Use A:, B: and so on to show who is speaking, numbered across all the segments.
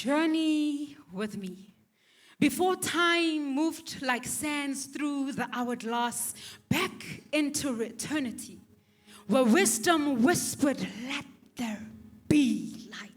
A: Journey with me. Before time moved like sands through the hourglass, back into eternity, where wisdom whispered, let there be light.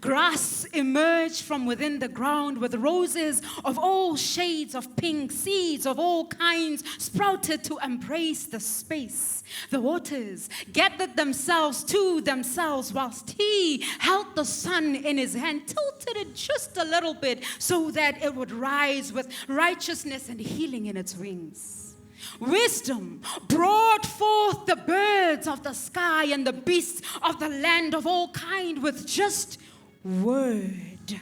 A: Grass emerged from within the ground with roses of all shades of pink, seeds of all kinds sprouted to embrace the space. The waters gathered themselves to themselves whilst he held the sun in his hand, tilted it just a little bit so that it would rise with righteousness and healing in its wings. Wisdom brought forth the birds of the sky and the beasts of the land of all kind with just word.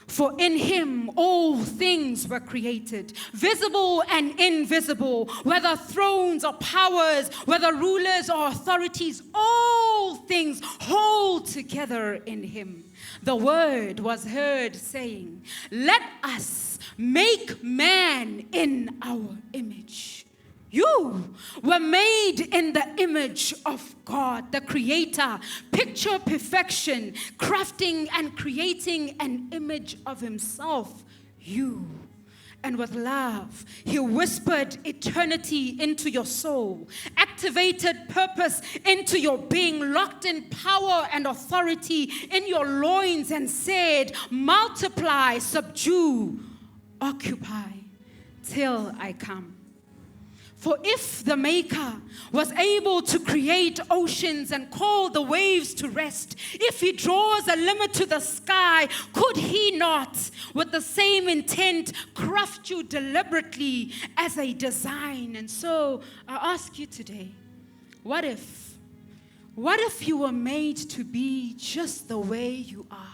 A: For in him all things were created, visible and invisible, whether thrones or powers, whether rulers or authorities, all things hold together in him. The word was heard saying, let us make man in our image. You were made in the image of God, the Creator. Picture perfection, crafting and creating an image of himself. You. And with love, he whispered eternity into your soul, activated purpose into your being, locked in power and authority in your loins, and said, multiply, subdue, occupy, till I come. For if the Maker was able to create oceans and call the waves to rest, if he draws a limit to the sky, could he not, with the same intent, craft you deliberately as a design? And so I ask you today, what if you were made to be just the way you are?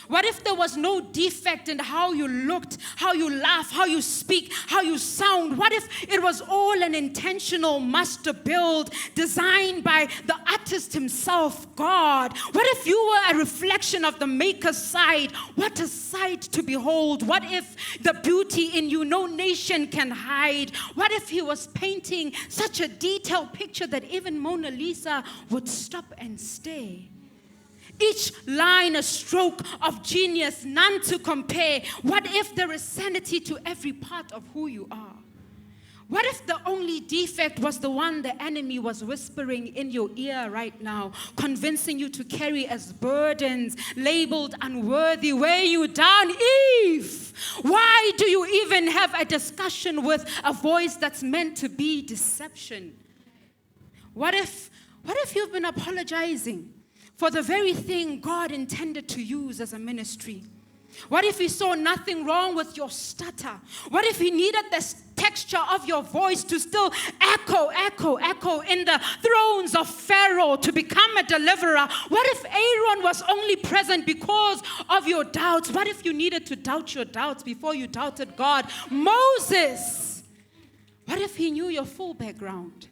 A: What if there was no defect in how you looked, how you laugh, how you speak, how you sound? What if it was all an intentional master build designed by the artist himself, God? What if you were a reflection of the Maker's side? What a sight to behold. What if the beauty in you no nation can hide? What if he was painting such a detailed picture that even Mona Lisa would stop and stare? Each line a stroke of genius, none to compare. What if there is sanity to every part of who you are? What if the only defect was the one the enemy was whispering in your ear right now, convincing you to carry as burdens, labeled unworthy, weigh you down? Eve, why do you even have a discussion with a voice that's meant to be deception? What if you've been apologizing for the very thing God intended to use as a ministry? What if he saw nothing wrong with your stutter? What if he needed the texture of your voice to still echo in the thrones of Pharaoh to become a deliverer? What if Aaron was only present because of your doubts? What if you needed to doubt your doubts before you doubted God? Moses, what if he knew your full background?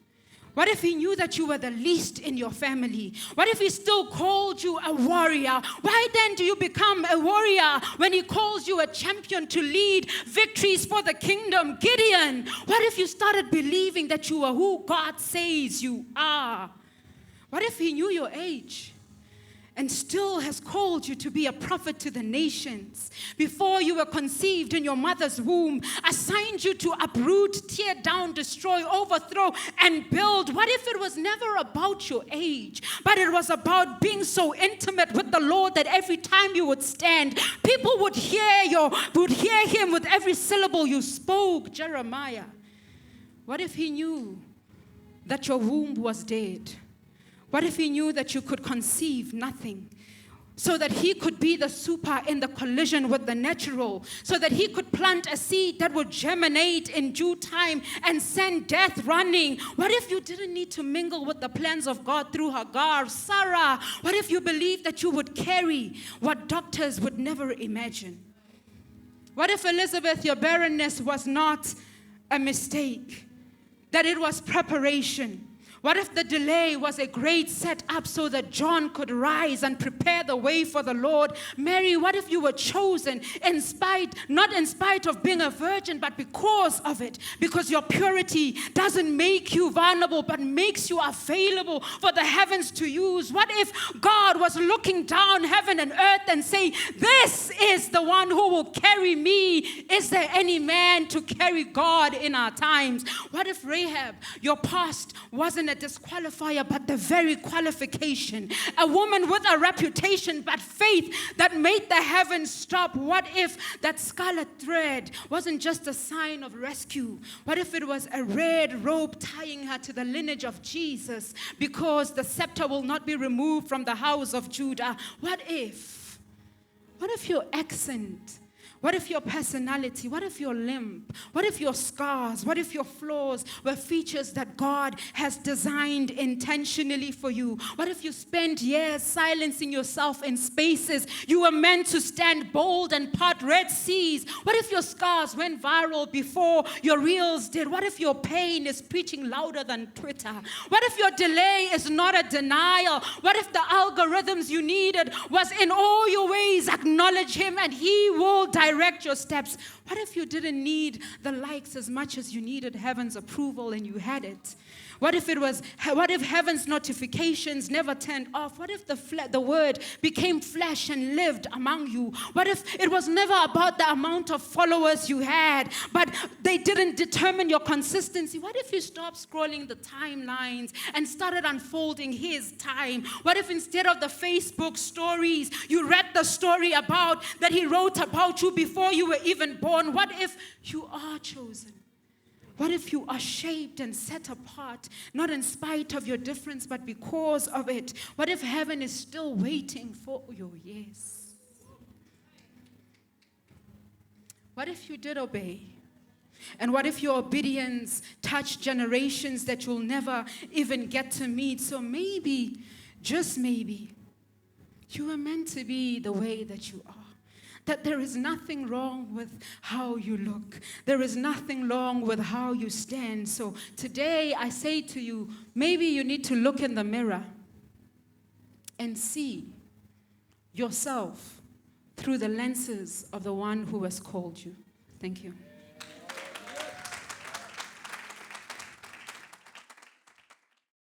A: What if he knew that you were the least in your family? What if he still called you a warrior? Why then do you become a warrior when he calls you a champion to lead victories for the kingdom? Gideon, what if you started believing that you are who God says you are? What if he knew your age and still has called you to be a prophet to the nations? Before you were conceived in your mother's womb, assigned you to uproot, tear down, destroy, overthrow, and build. What if it was never about your age, but it was about being so intimate with the Lord that every time you would stand, people would hear him with every syllable you spoke? Jeremiah, what if he knew that your womb was dead? What if he knew that you could conceive nothing, so that he could be the super in the collision with the natural, so that he could plant a seed that would germinate in due time and send death running? What if you didn't need to mingle with the plans of God through Hagar? Sarah, what if you believed that you would carry what doctors would never imagine? What if, Elizabeth, your barrenness was not a mistake, that it was preparation? What if the delay was a great setup so that John could rise and prepare the way for the Lord? Mary, what if you were chosen not in spite of being a virgin, but because of it? Because your purity doesn't make you vulnerable, but makes you available for the heavens to use. What if God was looking down heaven and earth and saying, this is the one who will carry me? Is there any man to carry God in our times? What if Rahab, your past, wasn't a disqualifier, but the very qualification? A woman with a reputation, but faith that made the heavens stop. What if that scarlet thread wasn't just a sign of rescue? What if it was a red rope tying her to the lineage of Jesus, because the scepter will not be removed from the house of Judah? What if your accent, what if your personality, what if your limp, what if your scars, what if your flaws were features that God has designed intentionally for you? What if you spent years silencing yourself in spaces you were meant to stand bold and part red seas? What if your scars went viral before your reels did? What if your pain is preaching louder than Twitter? What if your delay is not a denial? What if the algorithms you needed was in all your ways acknowledge Him and He will direct your steps? What if you didn't need the likes as much as you needed heaven's approval and you had it? What if heaven's notifications never turned off? What if the word became flesh and lived among you? What if it was never about the amount of followers you had, but they didn't determine your consistency? What if you stopped scrolling the timelines and started unfolding His time? What if instead of the Facebook stories, you read the story that He wrote about you before you were even born? What if you are chosen? What if you are shaped and set apart, not in spite of your difference, but because of it? What if heaven is still waiting for your yes? What if you did obey? And what if your obedience touched generations that you'll never even get to meet? So maybe, just maybe, you were meant to be the way that you are. That there is nothing wrong with how you look. There is nothing wrong with how you stand. So today I say to you, maybe you need to look in the mirror and see yourself through the lenses of the one who has called you. Thank you.